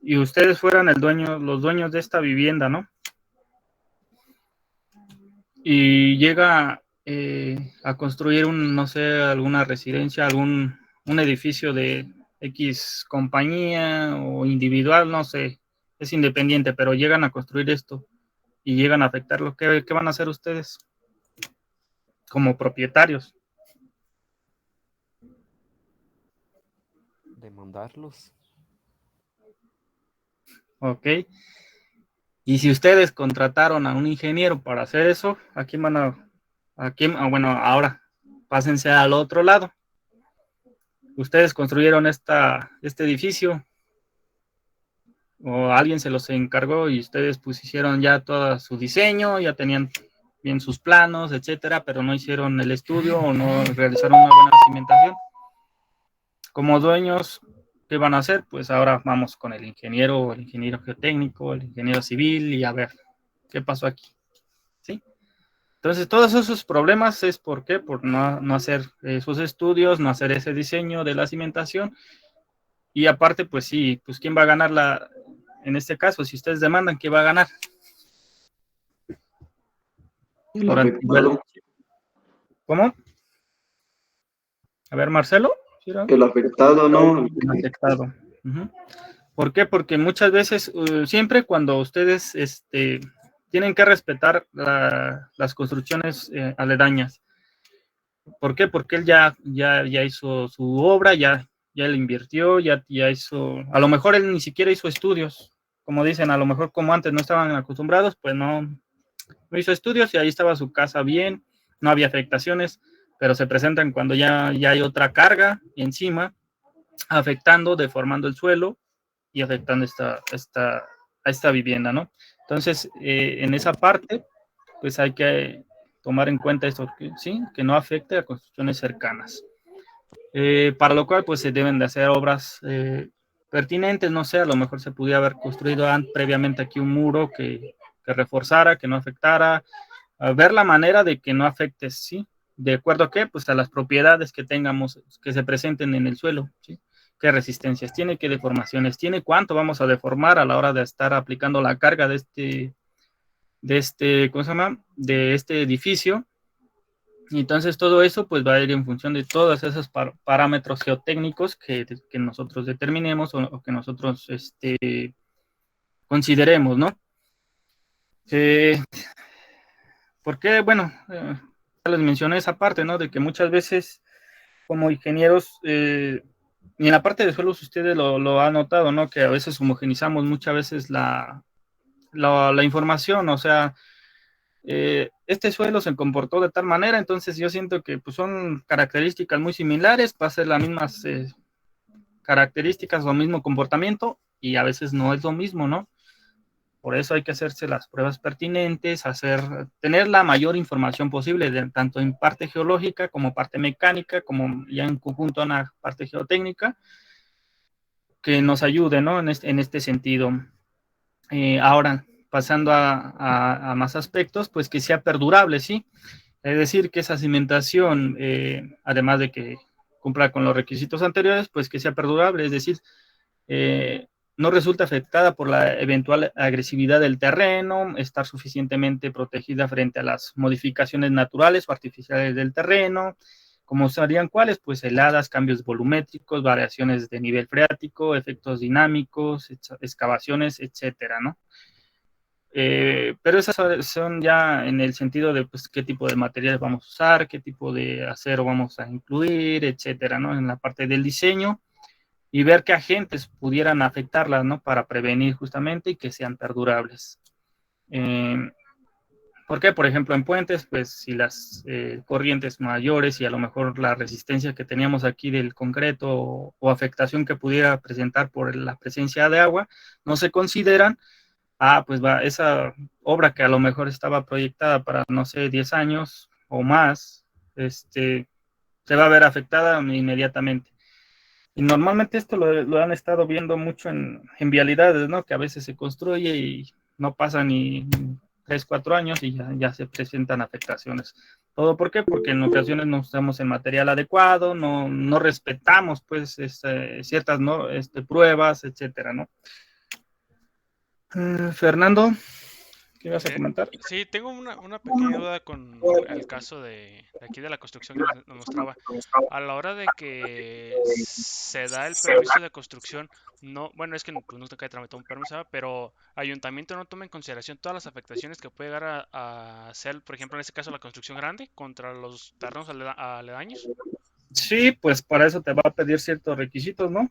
A: y ustedes fueran los dueños de esta vivienda, ¿no? Y llega a construir no sé, alguna residencia, un edificio de X compañía o individual, no sé, es independiente, pero llegan a construir esto y llegan a afectarlo, ¿qué van a hacer ustedes como propietarios?
K: Demandarlos.
A: Ok. Y si ustedes contrataron a un ingeniero para hacer eso, bueno, ahora pásense al otro lado. Ustedes construyeron este edificio o alguien se los encargó y ustedes pues hicieron ya todo su diseño, ya tenían bien sus planos, etcétera, pero no hicieron el estudio o no realizaron una buena cimentación. Como dueños, ¿qué van a hacer? Pues ahora vamos con el ingeniero geotécnico, el ingeniero civil y a ver, ¿qué pasó aquí? ¿Sí? Entonces, todos esos problemas es ¿por qué? Por no hacer esos estudios, no hacer ese diseño de la cimentación. Y aparte, pues sí, pues ¿quién va a ganar en este caso? Si ustedes demandan, ¿quién va a ganar?
C: El afectado.
A: ¿Cómo? A ver, Marcelo.
C: El afectado, ¿no?
A: El afectado. ¿Por qué? Porque muchas veces, siempre cuando ustedes tienen que respetar las construcciones aledañas. ¿Por qué? Porque él ya hizo su obra, ya le invirtió, ya hizo, a lo mejor él ni siquiera hizo estudios, como dicen, a lo mejor como antes no estaban acostumbrados, pues no hizo estudios y ahí estaba su casa bien, no había afectaciones, pero se presentan cuando ya hay otra carga encima, afectando, deformando el suelo y afectando a esta vivienda, ¿no? Entonces, en esa parte, pues hay que tomar en cuenta esto, ¿sí? Que no afecte a construcciones cercanas. Para lo cual, pues se deben de hacer obras pertinentes, no sé, a lo mejor se pudiera haber construido previamente aquí un muro que reforzara, que no afectara, a ver la manera de que no afecte, ¿sí? ¿De acuerdo a qué? Pues a las propiedades que tengamos, que se presenten en el suelo, ¿sí? ¿Qué resistencias tiene? ¿Qué deformaciones tiene? ¿Cuánto vamos a deformar a la hora de estar aplicando la carga de ¿cómo se llama? De este edificio? Y entonces todo eso pues va a ir en función de todos esos parámetros geotécnicos que nosotros determinemos o que nosotros consideremos, ¿no? Porque, bueno, ya les mencioné esa parte, ¿no? De que muchas veces como ingenieros, y en la parte de suelos ustedes lo han notado, ¿no? Que a veces homogenizamos muchas veces la información, o sea, este suelo se comportó de tal manera, entonces yo siento que pues, son características muy similares, va a ser las mismas características o mismo comportamiento, y a veces no es lo mismo, ¿no? Por eso hay que hacerse las pruebas pertinentes, tener la mayor información posible, tanto en parte geológica como parte mecánica, como ya en conjunto una parte geotécnica, que nos ayude, ¿no? En este sentido. Ahora, pasando a más aspectos, pues que sea perdurable, ¿sí? Es decir, que esa cimentación, además de que cumpla con los requisitos anteriores, pues que sea perdurable, es decir, no resulta afectada por la eventual agresividad del terreno, estar suficientemente protegida frente a las modificaciones naturales o artificiales del terreno, como serían cuáles, pues heladas, cambios volumétricos, variaciones de nivel freático, efectos dinámicos, excavaciones, etcétera, ¿no? Pero esas son ya en el sentido de pues, qué tipo de materiales vamos a usar, qué tipo de acero vamos a incluir, etcétera, ¿no? En la parte del diseño y ver qué agentes pudieran afectarlas, ¿no? Para prevenir justamente y que sean perdurables. ¿Por qué? Por ejemplo, en puentes, pues si las corrientes mayores y a lo mejor la resistencia que teníamos aquí del concreto o afectación que pudiera presentar por la presencia de agua no se consideran, pues va, esa obra que a lo mejor estaba proyectada para, no sé, 10 años o más, se va a ver afectada inmediatamente. Y normalmente esto lo han estado viendo mucho en vialidades, ¿no? Que a veces se construye y no pasa ni 3, 4 años y ya se presentan afectaciones. ¿Todo por qué? Porque en ocasiones no usamos el material adecuado, no respetamos, pues, ciertas ¿no? pruebas, etcétera, ¿no? Fernando, ¿qué vas a comentar?
O: Sí, tengo una pequeña duda con el caso de aquí de la construcción que nos mostraba. A la hora de que se da el permiso de construcción, no, bueno, es que pues, no te cae tramitar un permiso, ¿verdad? Pero ayuntamiento no toma en consideración todas las afectaciones que puede llegar a hacer, por ejemplo, en este caso la construcción grande contra los terrenos aledaños.
A: Sí, pues para eso te va a pedir ciertos requisitos, ¿no?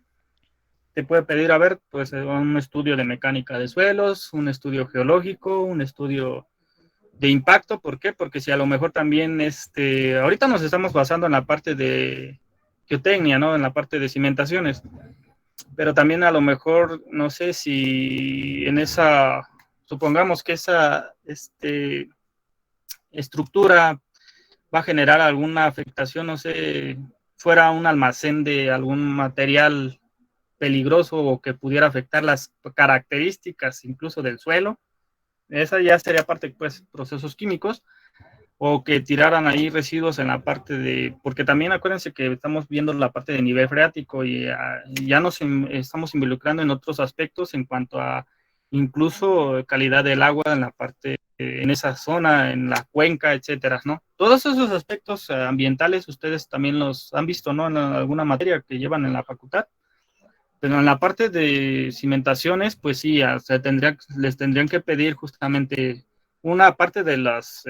A: Te puede pedir, a ver, pues un estudio de mecánica de suelos, un estudio geológico, un estudio de impacto. ¿Por qué? Porque si a lo mejor también, ahorita nos estamos basando en la parte de geotecnia, ¿no? En la parte de cimentaciones, pero también a lo mejor, no sé si en supongamos que esa estructura va a generar alguna afectación, no sé, fuera un almacén de algún material peligroso o que pudiera afectar las características incluso del suelo. Esa ya sería parte, pues, procesos químicos, o que tiraran ahí residuos en la parte porque también acuérdense que estamos viendo la parte de nivel freático y ya nos estamos involucrando en otros aspectos en cuanto a incluso calidad del agua en la parte, en esa zona, en la cuenca, etcétera, ¿no? Todos esos aspectos ambientales ustedes también los han visto, ¿no? En alguna materia que llevan en la facultad. Pero en la parte de cimentaciones, pues sí, les tendrían que pedir justamente una parte de las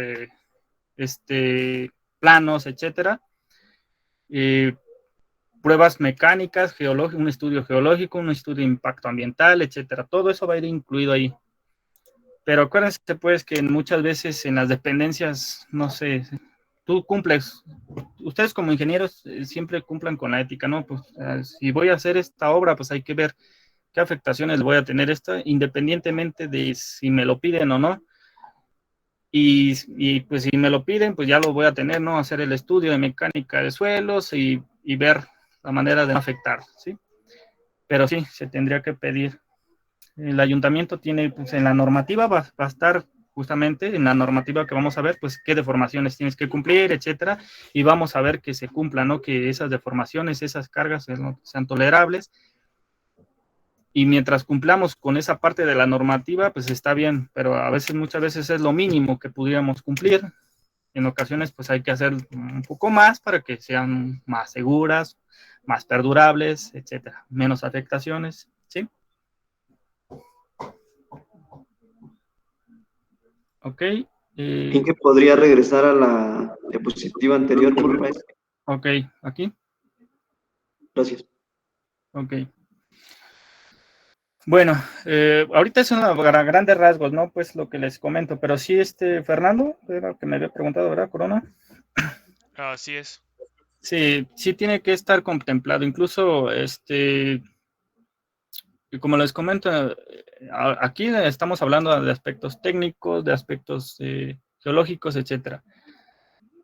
A: planos, etcétera, pruebas mecánicas, un estudio geológico, un estudio de impacto ambiental, etcétera. Todo eso va a ir incluido ahí. Pero acuérdense, pues, que muchas veces en las dependencias, no sé, tú cumples, ustedes como ingenieros siempre cumplan con la ética, ¿no? Pues si voy a hacer esta obra, pues hay que ver qué afectaciones voy a tener esto, independientemente de si me lo piden o no. Y pues si me lo piden, pues ya lo voy a tener, ¿no? Hacer el estudio de mecánica de suelos y ver la manera de no afectar, ¿sí? Pero sí, se tendría que pedir. El ayuntamiento tiene, pues en la normativa va a estar justamente en la normativa que vamos a ver, pues qué deformaciones tienes que cumplir, etcétera, y vamos a ver que se cumplan, ¿no? Que esas deformaciones, esas cargas sean tolerables. Y mientras cumplamos con esa parte de la normativa, pues está bien, pero a veces, muchas veces es lo mínimo que pudiéramos cumplir. En ocasiones, pues hay que hacer un poco más para que sean más seguras, más perdurables, etcétera, menos afectaciones, ¿sí? Ok.
C: Inge, ¿podría regresar a la diapositiva anterior, por favor?
A: Ok, aquí.
C: Gracias.
A: Ok. Bueno, ahorita es a grandes rasgos, ¿no? Pues lo que les comento, pero sí, Fernando, era que me había preguntado, ¿verdad, Corona?
O: Así es.
A: Sí, sí tiene que estar contemplado, incluso, como les comento, aquí estamos hablando de aspectos técnicos, de aspectos geológicos, etcétera.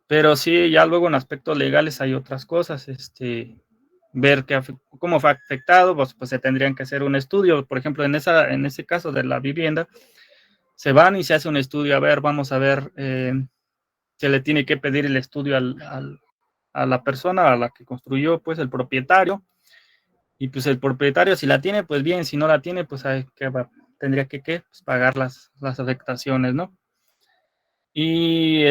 A: Pero sí, ya luego en aspectos legales hay otras cosas, ver cómo fue afectado, pues se tendrían que hacer un estudio. Por ejemplo, en ese caso de la vivienda, se van y se hace un estudio. A ver, vamos a ver, se le tiene que pedir el estudio a la persona a la que construyó, pues el propietario. Y pues el propietario, si la tiene, pues bien, si no la tiene, pues tendría que pues, pagar las afectaciones, ¿no? Y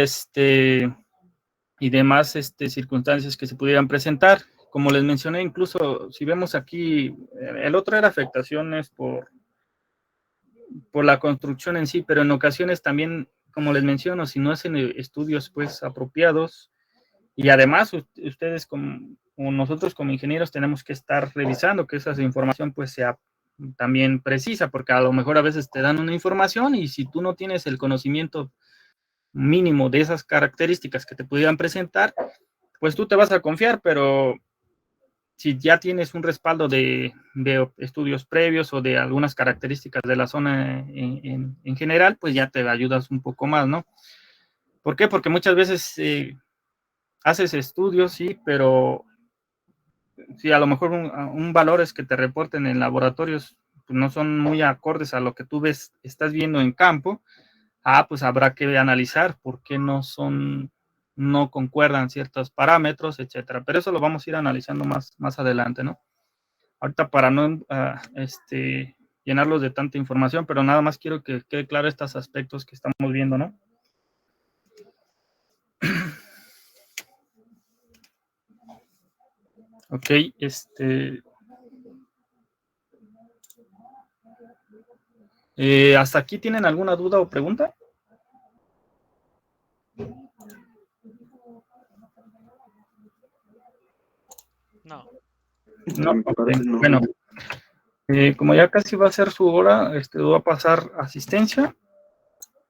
A: y demás circunstancias que se pudieran presentar. Como les mencioné, incluso si vemos aquí, el otro era afectaciones por la construcción en sí, pero en ocasiones también, como les menciono, si no hacen estudios pues apropiados, y además ustedes como nosotros como ingenieros tenemos que estar revisando que esa información pues sea también precisa, porque a lo mejor a veces te dan una información y si tú no tienes el conocimiento mínimo de esas características que te pudieran presentar, pues tú te vas a confiar, pero si ya tienes un respaldo de estudios previos o de algunas características de la zona en general, pues ya te ayudas un poco más, ¿no? ¿Por qué? Porque muchas veces haces estudios, sí, pero si a lo mejor un valores que te reporten en laboratorios pues no son muy acordes a lo que tú estás viendo en campo, pues habrá que analizar por qué no concuerdan ciertos parámetros, etcétera. Pero eso lo vamos a ir analizando más adelante, ¿no? Ahorita para no llenarlos de tanta información, pero nada más quiero que quede claro estos aspectos que estamos viendo, ¿no? Ok, ¿hasta aquí tienen alguna duda o pregunta?
O: No.
A: No, okay. Bueno, como ya casi va a ser su hora, voy a pasar asistencia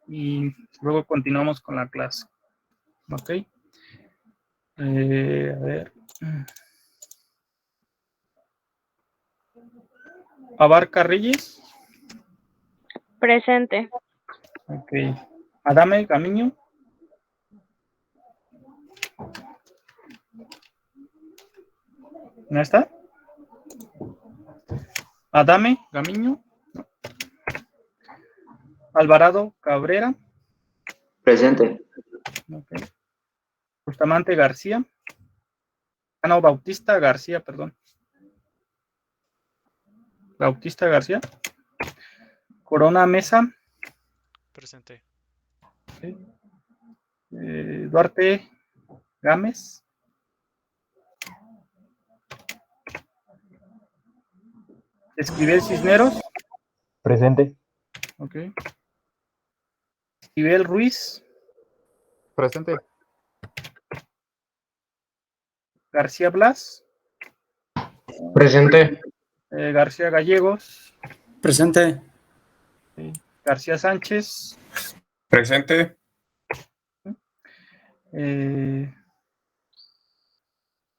A: y luego continuamos con la clase. Ok. A ver. Abarca Reyes.
P: Presente.
A: Ok. Adame Gamiño. ¿No está? Adame Gamiño. No. Alvarado Cabrera.
Q: Presente.
A: Okay. Bustamante García. No, Bautista García, perdón. Bautista García. Corona Mesa.
O: Presente.
A: Okay. Duarte Gámez. Esquivel Cisneros.
R: Presente.
A: Ok. Esquivel Ruiz.
R: Presente.
A: García Blas.
D: Presente.
A: García Gallegos.
G: Presente.
A: García Sánchez.
S: Presente.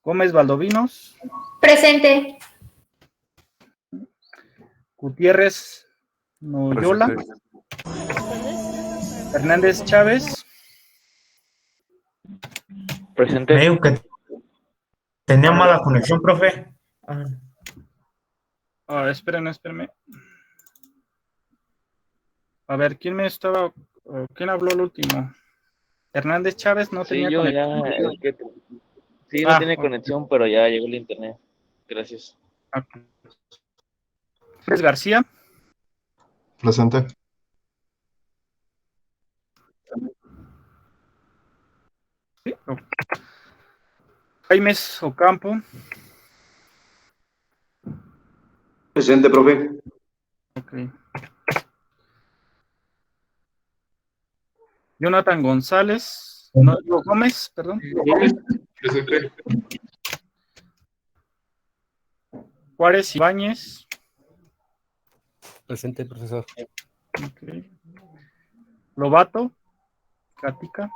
A: Gómez Valdovinos.
T: Presente.
A: Gutiérrez Noyola.
N: Presente.
A: Hernández Chávez.
P: Presente.
S: Me dijo que tenía mala conexión, profe.
A: Espérenme. A ver, ¿quién habló el último? Hernández Chávez no
P: Sí,
A: tenía
P: yo
A: conexión.
P: ya. Sí, no tiene
A: ok.
P: conexión, pero ya llegó el internet. Gracias.
A: Pérez García.
R: Presente.
A: Sí, ok. Jaimes Ocampo.
C: Presente, profe.
A: Ok. Jonathan González. No, Diego Gómez, perdón.
B: Presente.
A: Juárez Ibáñez.
M: Presente, profesor.
A: Ok. Lobato. Catica.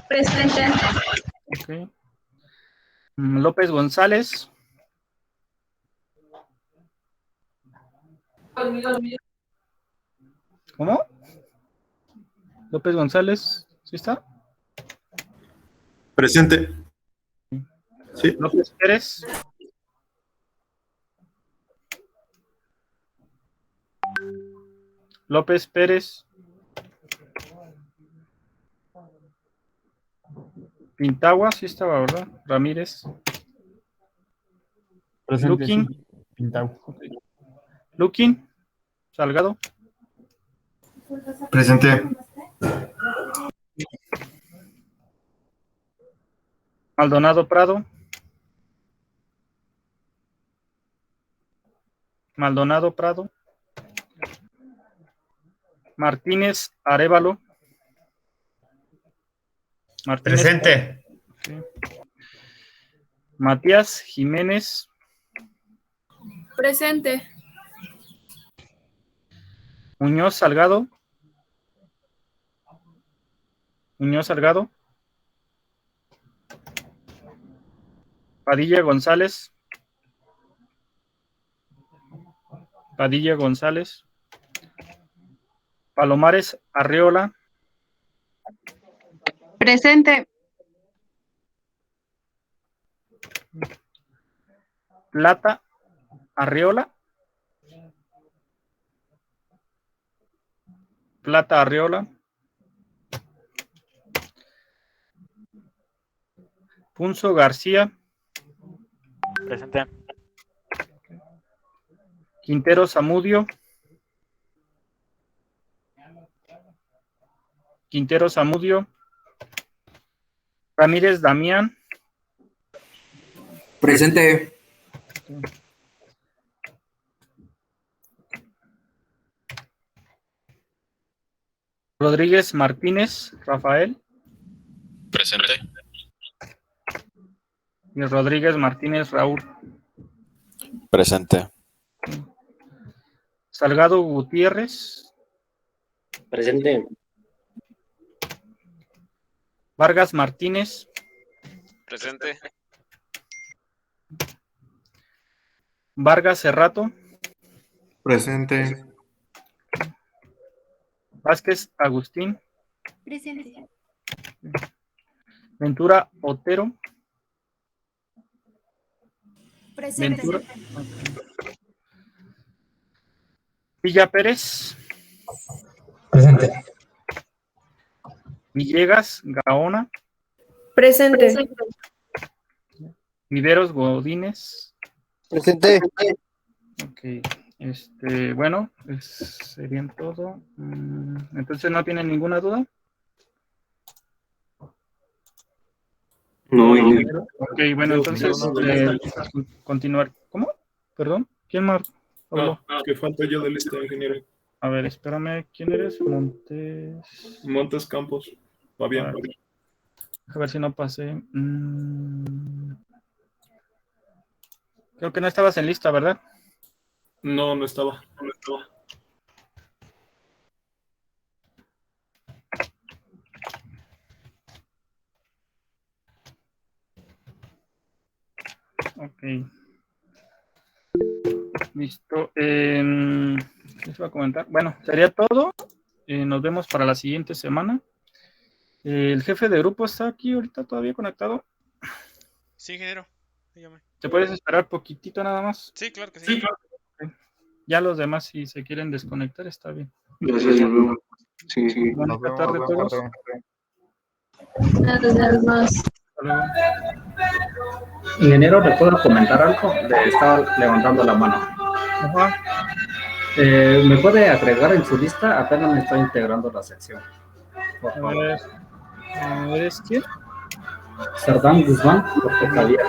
F: Presente.
A: Ok. López González. ¿Cómo? López González, ¿sí está?
B: Presente. Sí.
A: López Pérez. López Pérez. Pintagua, sí estaba, ¿verdad? Ramírez.
R: Presente,
A: Luquín.
R: sí. Pintado.
A: Luquín. Salgado.
S: Presente.
A: Maldonado Prado. Maldonado Prado. Martínez Arévalo. Martínez.
S: Presente.
A: Okay. Matías Jiménez.
T: Presente.
A: Muñoz Salgado. Muñoz Salgado. Padilla González. Padilla González. Palomares Arreola.
T: Presente.
A: Plata Arreola. Plata Arreola. Punzo García.
P: Presente.
A: Quintero Zamudio. Quintero Zamudio. Ramírez Damián.
I: Presente.
A: Rodríguez Martínez Rafael.
U: Presente.
A: Y Rodríguez Martínez Raúl.
U: Presente.
A: Salgado Gutiérrez.
H: Presente.
A: Vargas Martínez.
U: Presente.
A: Vargas Cerrato.
S: Presente.
A: Vázquez Agustín.
T: Presente.
A: Ventura Otero.
T: Presente.
A: Ventura. Villa Pérez.
S: Presente.
A: Villegas Gaona.
T: Presente.
A: Viveros Godínez.
V: Presente.
A: Ok. Bueno, serían todo. Entonces, ¿no tienen ninguna duda?
C: No, ingeniero.
A: Ok, bueno, entonces continuar. ¿Cómo? Perdón, ¿quién más habló?
B: Que falta yo de lista, ingeniero.
A: A ver, espérame, ¿quién eres?
B: Montes Campos. Va bien.
A: A ver si no pasé. Creo que no estabas en lista, ¿verdad?
B: No, no estaba.
A: Ok. Listo. ¿Qué les voy a comentar? Bueno, sería todo. Nos vemos para la siguiente semana. El jefe de grupo está aquí ahorita todavía conectado.
O: Sí, ingeniero. Dígame.
A: ¿Te puedes esperar poquitito nada más?
O: Sí, claro que sí.
A: Ya los demás, si se quieren desconectar, está bien.
C: Gracias, nos vemos. Sí.
A: Buenas tardes a todos. Hasta luego.
J: Ingeniero, ¿le puedo comentar algo? Le estaba levantando la mano.
A: Ajá.
J: ¿Me puede agregar en su lista? Apenas me estoy integrando la sección. Por favor.
A: ¿Eres quién?
J: Sardán Guzmán, porque Javier.